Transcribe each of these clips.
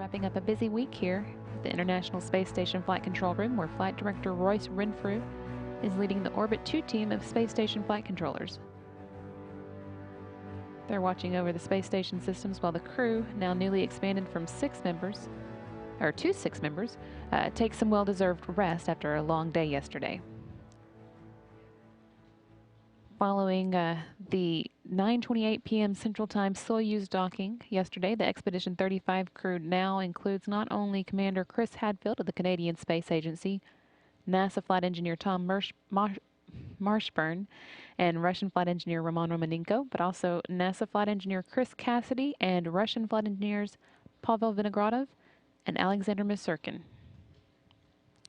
Wrapping up a busy week here at the International Space Station Flight Control Room, where Flight Director Royce Renfrew is leading the Orbit 2 team of Space Station flight controllers. They're watching over the space station systems while the crew, now newly expanded from 6 members, take some well-deserved rest after a long day yesterday. Following the 9:28 p.m. Central Time Soyuz docking yesterday, the Expedition 35 crew now includes not only Commander Chris Hadfield of the Canadian Space Agency, NASA flight engineer Tom Marshburn, and Russian flight engineer Roman Romanenko, but also NASA flight engineer Chris Cassidy and Russian flight engineers Pavel Vinogradov and Alexander Misurkin.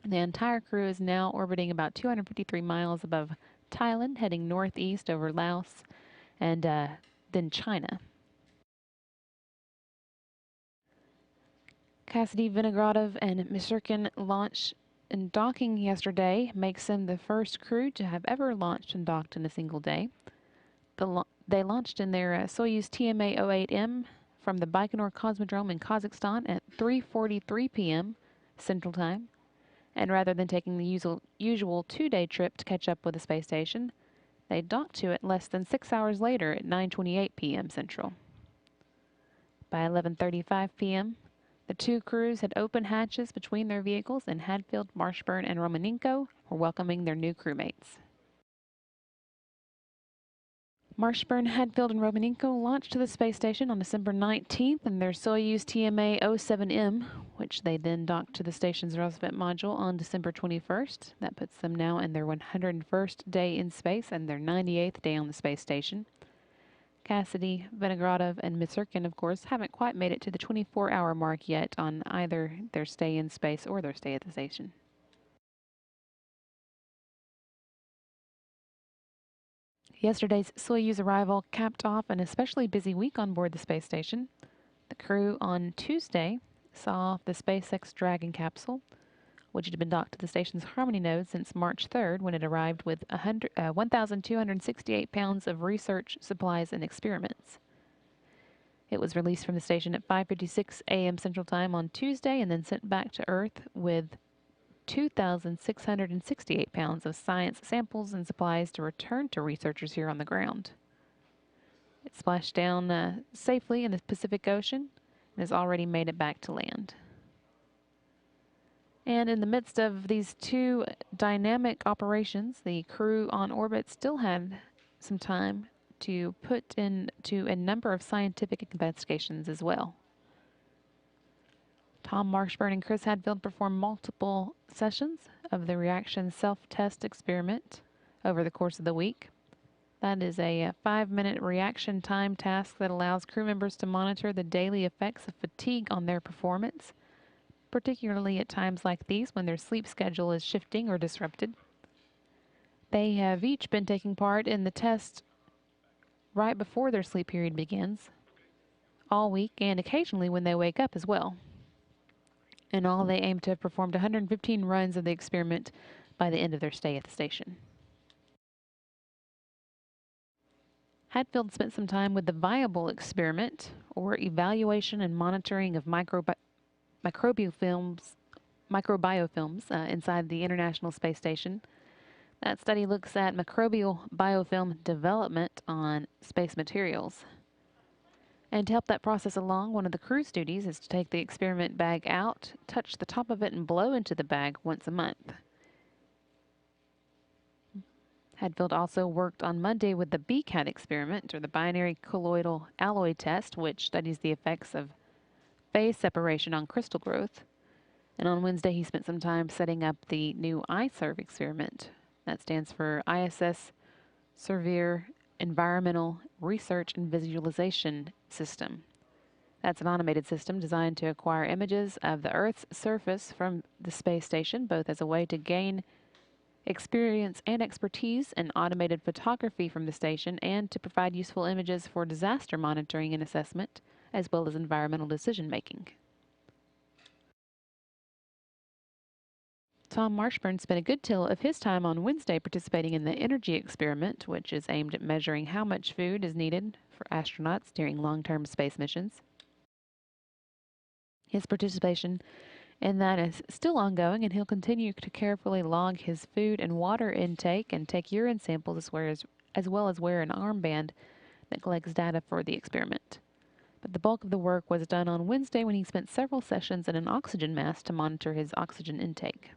The entire crew is now orbiting about 253 miles above Thailand, heading northeast over Laos and then China. Cassidy, Vinogradov, and Misurkin launch and docking yesterday makes them the first crew to have ever launched and docked in a single day. They launched in their Soyuz TMA-08M from the Baikonur Cosmodrome in Kazakhstan at 3:43 p.m. Central Time. And rather than taking the usual 2-day trip to catch up with the space station, they docked to it less than 6 hours later at 9:28 p.m. Central. By 11:35 p.m., the two crews had opened hatches between their vehicles, and Hadfield, Marshburn, and Romanenko were welcoming their new crewmates. Marshburn, Hadfield, and Romanenko launched to the space station on December 19th in their Soyuz TMA-07M, which they then docked to the station's Roosevelt module on December 21st. That puts them now in their 101st day in space and their 98th day on the space station. Cassidy, Vinogradov, and Misurkin, of course, haven't quite made it to the 24-hour mark yet on either their stay in space or their stay at the station. Yesterday's Soyuz arrival capped off an especially busy week on board the space station. The crew on Tuesday saw the SpaceX Dragon capsule, which had been docked to the station's Harmony node since March 3rd, when it arrived with 1,268 pounds of research supplies and experiments. It was released from the station at 5:56 a.m. Central Time on Tuesday and then sent back to Earth with 2,668 pounds of science samples and supplies to return to researchers here on the ground. It splashed down safely in the Pacific Ocean and has already made it back to land. And in the midst of these two dynamic operations, the crew on orbit still had some time to put into a number of scientific investigations as well. Tom Marshburn and Chris Hadfield performed multiple sessions of the reaction self-test experiment over the course of the week. That is a 5-minute reaction time task that allows crew members to monitor the daily effects of fatigue on their performance, particularly at times like these when their sleep schedule is shifting or disrupted. They have each been taking part in the test right before their sleep period begins, all week, and occasionally when they wake up as well. In all, they aim to have performed 115 runs of the experiment by the end of their stay at the station. Hadfield spent some time with the Viable experiment, or evaluation and monitoring of microbiofilms inside the International Space Station. That study looks at microbial biofilm development on space materials. And to help that process along, one of the crew's duties is to take the experiment bag out, touch the top of it, and blow into the bag once a month. Hadfield also worked on Monday with the BCAT experiment, or the binary colloidal alloy test, which studies the effects of phase separation on crystal growth. And on Wednesday, he spent some time setting up the new ISERV experiment. That stands for ISS Surveyor Environmental Research and Visualization System. That's an automated system designed to acquire images of the Earth's surface from the space station, both as a way to gain experience and expertise in automated photography from the station and to provide useful images for disaster monitoring and assessment, as well as environmental decision making. Tom Marshburn spent a good deal of his time on Wednesday participating in the energy experiment, which is aimed at measuring how much food is needed for astronauts during long-term space missions. His participation in that is still ongoing, and he'll continue to carefully log his food and water intake and take urine samples as well as wear an armband that collects data for the experiment. But the bulk of the work was done on Wednesday when he spent several sessions in an oxygen mask to monitor his oxygen intake.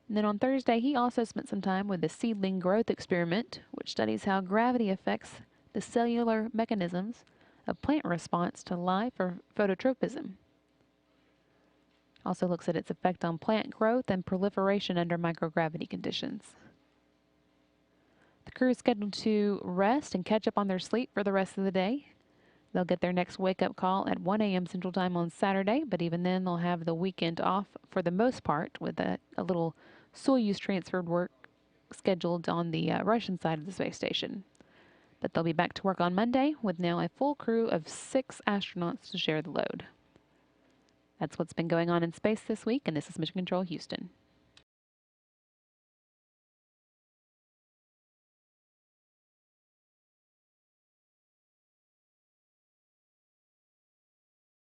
And then on Thursday, he also spent some time with the seedling growth experiment, which studies how gravity affects the cellular mechanisms of plant response to life or phototropism. Also looks at its effect on plant growth and proliferation under microgravity conditions. The crew is scheduled to rest and catch up on their sleep for the rest of the day. They'll get their next wake-up call at 1 a.m. Central Time on Saturday, but even then they'll have the weekend off for the most part, with a little Soyuz transferred work scheduled on the Russian side of the space station. But they'll be back to work on Monday with now a full crew of 6 astronauts to share the load. That's what's been going on in space this week, and this is Mission Control Houston.